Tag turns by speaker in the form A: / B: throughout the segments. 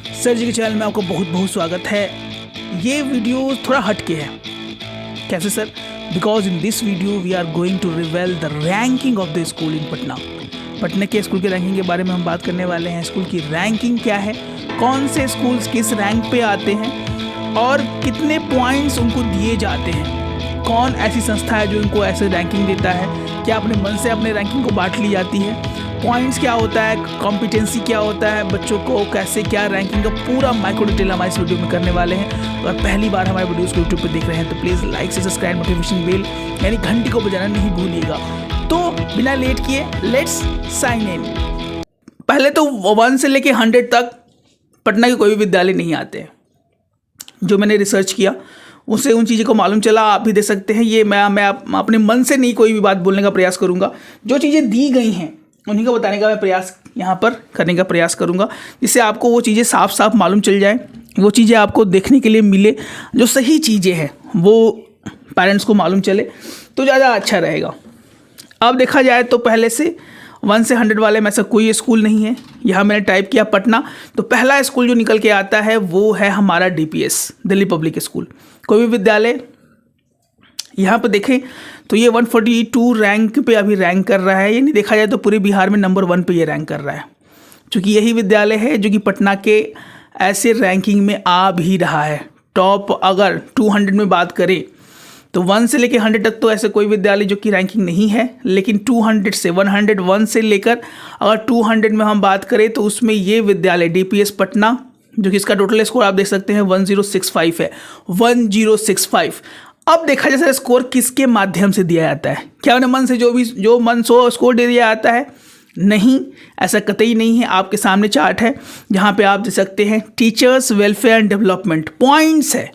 A: Sir जी के channel में आपको बहुत बहुत स्वागत है। ये वीडियो थोड़ा हटके है। कैसे sir? Because in this video we are going to reveal the ranking of the school in Patna. Patna के स्कूल के रैंकिंग के बारे में हम बात करने वाले हैं। स्कूल की रैंकिंग क्या है, कौन से स्कूल्स किस रैंक पे आते हैं और कितने पॉइंट्स उनको दिए जाते हैं, कौन ऐसी संस्था है जो इनको ऐसे रैंकिंग देता है, क्या अपने मन से अपने रैंकिंग को बांट ली जाती है, पॉइंट्स क्या होता है, कॉम्पिटेंसी क्या होता है, बच्चों को कैसे क्या रैंकिंग का पूरा माइक्रो डिटेल हमारे इस वीडियो में करने वाले हैं। अगर पहली बार हमारे वीडियोस को यूट्यूब पे देख रहे हैं तो प्लीज़ लाइक से सब्सक्राइब, नोटिफिकेशन बेल यानी घंटी को बजाना नहीं भूलिएगा। तो बिना लेट किए लेट्स साइन इन। पहले तो 1 से लेके 100 तक पटना के कोई भी विद्यालय नहीं आते हैं। जो मैंने रिसर्च किया उससे उन चीज़ों को मालूम चला, आप भी दे सकते हैं। ये मैं अपने मन से नहीं कोई भी बात बोलने का प्रयास करूँगा। जो चीज़ें दी गई हैं उन्हीं को बताने का मैं प्रयास यहाँ पर करने का प्रयास करूँगा, जिससे आपको वो चीज़ें साफ साफ मालूम चल जाए, वो चीज़ें आपको देखने के लिए मिले, जो सही चीज़ें हैं वो पेरेंट्स को मालूम चले तो ज़्यादा अच्छा रहेगा। अब देखा जाए तो पहले से 1 से 100 वाले में ऐसा कोई स्कूल नहीं है। यहाँ मैंने टाइप किया पटना, तो पहला स्कूल जो निकल के आता है वो है हमारा DPS, दिल्ली पब्लिक स्कूल। कोई भी विद्यालय यहाँ पर देखें तो ये 142 रैंक पे अभी रैंक कर रहा है, यानी देखा जाए तो पूरे बिहार में नंबर 1 पे ये रैंक कर रहा है। क्योंकि यही विद्यालय है जो कि पटना के ऐसे रैंकिंग में आ भी रहा है। टॉप अगर 200 में बात करें तो 1 से लेकर 100 तक तो ऐसे कोई विद्यालय जो कि रैंकिंग नहीं है, लेकिन 200 से 101 से लेकर अगर 200 में हम बात करें तो उसमें ये विद्यालय DPS पटना, जो कि इसका टोटल स्कोर आप देख सकते हैं 1065 है, 1065। अब देखा जाए सर स्कोर किसके माध्यम से दिया जाता है। क्या उन्हें मन से जो मन सो स्कोर दे दिया जाता है? नहीं, ऐसा कतई नहीं है। आपके सामने चार्ट है जहाँ पे आप देख सकते हैं teachers welfare and development points है,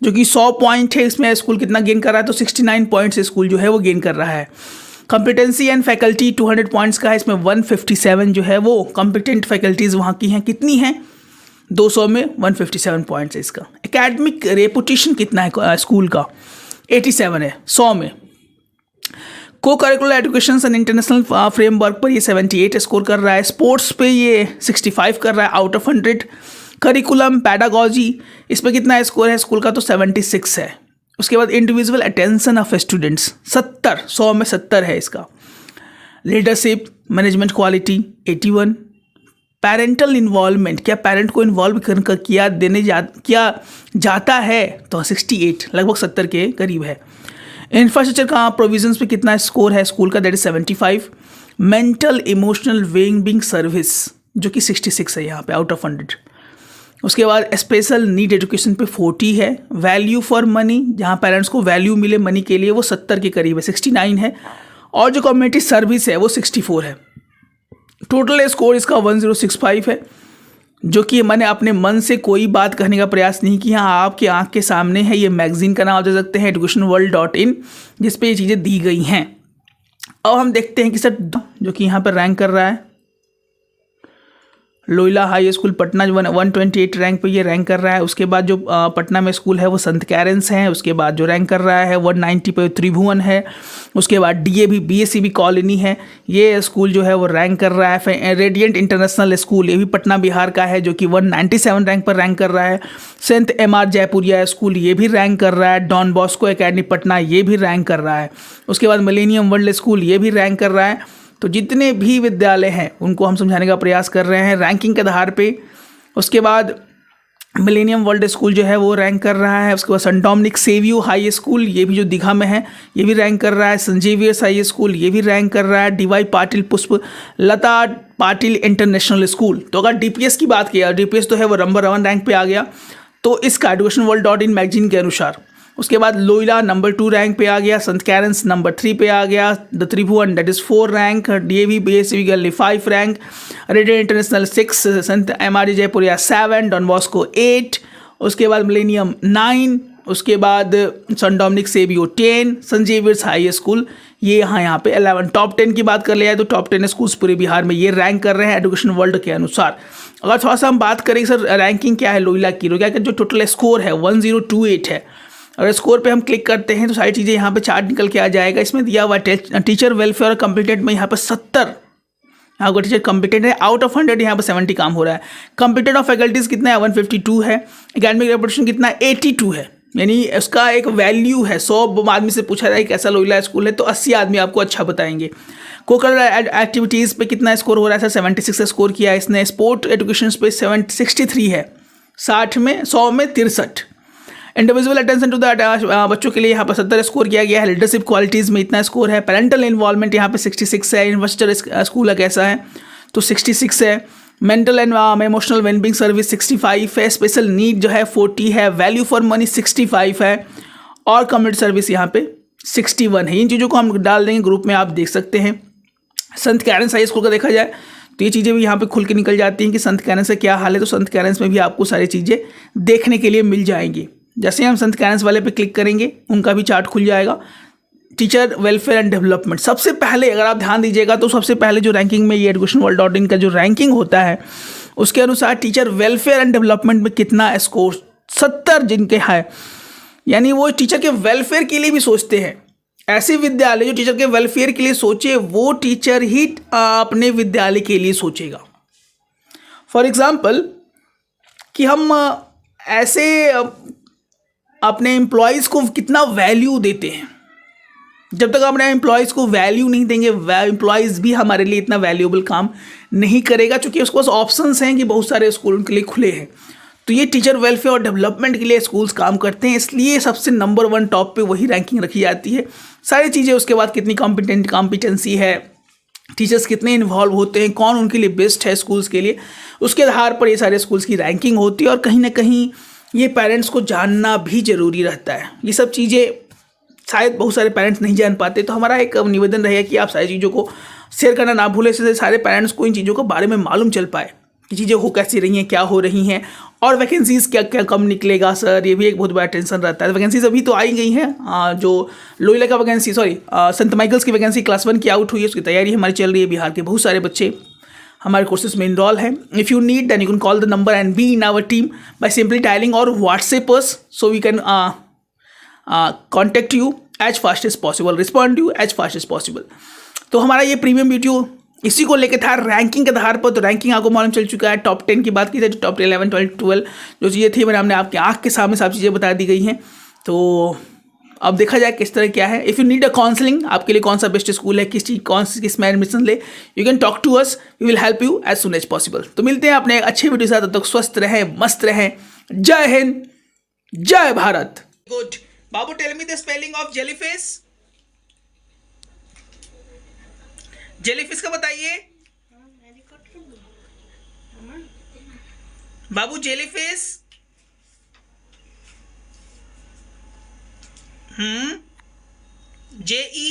A: जो कि 100 पॉइंट है। इसमें स्कूल कितना गेन कर रहा है तो 69 पॉइंट्स स्कूल जो है वो गेन कर रहा है। कॉम्पिटेंसी एंड फैकल्टी 200 पॉइंट्स का है, इसमें 157 जो है वो कॉम्पिटेंट फैकल्टीज़ वहाँ की हैं। कितनी हैं? 200 में 157 पॉइंट्स है इसका। एकेडमिक रेपुटेशन कितना है स्कूल का? 87 है 100 में। को curricular education and international framework पर ये 78 स्कोर कर रहा है। स्पोर्ट्स पे ये 65 कर रहा है आउट ऑफ 100। करिकुलम पैडागॉजी इस पर कितना स्कोर है स्कूल का? तो 76 है। उसके बाद इंडिविजुअल अटेंशन ऑफ स्टूडेंट्स 70, 100 में 70 है इसका। Leadership management quality 81। Parental involvement, क्या पेरेंट को इन्वॉल्व किया जाता है तो 68, लगभग 70 के करीब है। इंफ्रास्ट्रक्चर का प्रोविजंस पे कितना स्कोर है स्कूल का? That is 75। Mental emotional wellbeing service जो कि 66 है यहाँ पे आउट ऑफ 100। उसके बाद स्पेशल नीड एजुकेशन पे 40 है। वैल्यू फॉर मनी, जहाँ पेरेंट्स को वैल्यू मिले मनी के लिए, वो 70 के करीब है, 69 है। और जो कम्युनिटी सर्विस है वो 64 है। टोटल स्कोर इसका 1065 है, जो कि मैंने अपने मन से कोई बात कहने का प्रयास नहीं किया। आपके आंख के सामने है, ये मैगजीन का नाम आप दे सकते हैं educationworld.in, जिस पे ये चीज़ें दी गई हैं। अब हम देखते हैं कि सर जो कि यहाँ पर रैंक कर रहा है लोयला हाई स्कूल पटना, जो 128 रैंक पे ये रैंक कर रहा है। उसके बाद जो पटना में स्कूल है वो संत कैरेंस हैं। उसके बाद जो रैंक कर रहा है 190 पे त्रिभुवन है। उसके बाद DAV BSCB कॉलोनी है, ये स्कूल जो है वो रैंक कर रहा है। रेडियंट इंटरनेशनल स्कूल, ये भी पटना बिहार का है, जो कि 197 रैंक पर रैंक कर रहा है। सेंट MR जयपुरिया स्कूल, ये भी रैंक कर रहा है। डॉन बॉस्को अकेडमी पटना, ये भी रैंक कर रहा है। उसके बाद मिलेनियम वर्ल्ड स्कूल, ये भी रैंक कर रहा है। तो जितने भी विद्यालय हैं उनको हम समझाने का प्रयास कर रहे हैं रैंकिंग के आधार पे। उसके बाद मिलेनियम वर्ल्ड स्कूल जो है वो रैंक कर रहा है। उसके बाद Saint Dominic Savio high school, ये भी जो दीघा में है, ये भी रैंक कर रहा है। सेंट जेवियर्स हाई स्कूल, ये भी रैंक कर रहा है। DY पाटिल पुष्प लता पाटिल इंटरनेशनल स्कूल। तो अगर DPS की बात किया, DPS तो है वो नंबर 1 रैंक पे आ गया तो इसका educationworld.in मैगजीन के अनुसार। उसके बाद लोयला नंबर 2 रैंक पे आ गया। संत कैरेंस नंबर 3 पे आ गया। The Tribhuvan that is 4 rank. DAV BSCB गली 5 रैंक। Radiant international 6। संत MR जयपुरिया 7। Don Bosco 8। उसके बाद मिलेनियम 9। उसके बाद Saint Dominic Savio 10। Saint Xavier's high school ये यहाँ पे 11। टॉप 10 की बात कर लिया है तो टॉप 10 स्कूल्स पूरे बिहार में ये रैंक कर रहे हैं एजुकेशन वर्ल्ड के अनुसार। अगर थोड़ा सा हम बात करें सर रैंकिंग क्या है लोयला की, लोयला का जो टोटल स्कोर है 1028 है। अगर स्कोर पे हम क्लिक करते हैं तो सारी चीज़ें यहाँ पे चार्ट निकल के आ जाएगा। इसमें दिया हुआ टीचर वेलफेयर और कम्प्लीटेड में यहाँ पे 70 आपका टीचर कॉम्पिटेंट है। आउट ऑफ 100 यहाँ पर 70 काम हो रहा है। कॉम्पिटेंट ऑफ फैकल्टीज़ कितना है, 152 है। एकेडमिक रेपुटेशन कितना, 82 है, यानी उसका एक वैल्यू है। 100 आदमी से पूछा जाए कैसा लोहिला स्कूल है तो 80 आदमी आपको अच्छा बताएंगे। कोकरिकुलर एक्टिविटीज़ पे कितना स्कोर हो रहा है सर, 76 स्कोर किया है इसने। स्पोर्ट एजुकेशन पे 63 है, 100 में 63। इंडिविजुअल अटेंशन टू द बच्चों के लिए यहाँ पर 70 स्कोर किया गया है। लीडरशिप क्वालिटीज़ में इतना स्कोर है। पेरेंटल इन्वॉल्वमेंट यहाँ पे 66 है। इन्वेस्टर स्कूल कैसा है तो 66 है। Mental and emotional wellbeing service 65 है। स्पेशल नीड जो है 40 है। वैल्यू फॉर मनी 65 है। और कम्युनिटी सर्विस यहाँ पे 61 है। इन चीज़ों को हम डाल देंगे ग्रुप में, आप देख सकते हैं। संत कैरेंस हाई स्कूल का देखा जाए तो ये चीज़ें भी यहाँ पे खुल के निकल जाती हैं कि संत कैरेंस का क्या हाल है। तो संत कैरेंस में भी आपको सारी चीज़ें देखने के लिए मिल जाएंगी। जैसे हम संत कैरेंस वाले पे क्लिक करेंगे उनका भी चार्ट खुल जाएगा। टीचर वेलफेयर एंड डेवलपमेंट सबसे पहले अगर आप ध्यान दीजिएगा तो सबसे पहले जो रैंकिंग में ये educationworld.in का जो रैंकिंग होता है उसके अनुसार टीचर वेलफेयर एंड डेवलपमेंट में कितना स्कोर 70 जिनके है, यानी वो टीचर के वेलफेयर के लिए भी सोचते हैं। ऐसे विद्यालय जो टीचर के वेलफेयर के लिए सोचे वो टीचर ही अपने विद्यालय के लिए सोचेगा। फॉर एग्जाम्पल कि हम ऐसे अपने एम्प्लॉयज़ को कितना वैल्यू देते हैं। जब तक अपने एम्प्लॉयज़ को वैल्यू नहीं देंगे एम्प्लॉयज़ भी हमारे लिए इतना वैल्यूएबल काम नहीं करेगा, क्योंकि उसके पास ऑप्शंस हैं कि बहुत सारे स्कूल उनके लिए खुले हैं। तो ये टीचर वेलफेयर और डेवलपमेंट के लिए स्कूल्स काम करते हैं, इसलिए सबसे नंबर 1 टॉप पे वही रैंकिंग रखी जाती है। सारी चीज़ें उसके बाद कितनी कॉम्पिटेंसी है, टीचर्स कितने इन्वॉल्व होते हैं, कौन उनके लिए बेस्ट है स्कूल्स के लिए, उसके आधार पर ये सारे स्कूल्स की रैंकिंग होती है। और कहीं ना कहीं ये पेरेंट्स को जानना भी ज़रूरी रहता है। ये सब चीज़ें शायद बहुत सारे पेरेंट्स नहीं जान पाते, तो हमारा एक निवेदन रहेगा कि आप सारी चीज़ों को शेयर करना ना भूलें, इससे सारे पेरेंट्स को इन चीज़ों के बारे में मालूम चल पाए कि चीज़ें हो कैसी रही हैं, क्या हो रही हैं, और वैकेंसीज़ क्या क्या कम निकलेगा सर, ये भी एक बहुत बड़ा टेंशन रहता है। वैकेंसीज अभी तो आई गई हैं, जो लोहिला का वैकेंसी सेंट माइकल्स की वैकेंसी क्लास 1 की आउट हुई है, उसकी तैयारी हमारी चल रही है। बिहार के बहुत सारे बच्चे हमारे कोर्सेज में इनरोल हैं। If you need then you can call the number and be in our team by simply dialing और WhatsApp us, so we can contact you as fast as possible, respond you as fast as possible. तो हमारा ये premium video इसी को लेकर था ranking के आधार पर। तो रैंकिंग आपको मालूम चल चुका है। टॉप 10 की बात की थी, टॉप 11, 12 जो चीज़ें थी मैंने आपके आँख के सामने सब चीज़ें बता दी गई हैं। तो अब देखा जाए किस तरह क्या है। If you need a counselling, आपके लिए कौन सा बेस्ट स्कूल है, किस में एडमिशन ले, you can talk to us, we will help you as soon as possible. तो मिलते हैं अपने एक अच्छे वीडियो के साथ, तब तक स्वस्थ रहें, मस्त रहें। जय हिंद, जय भारत। गुड बाबू, tell me the spelling of jellyfish. Jellyfish का बताइए बाबू। Jellyfish JE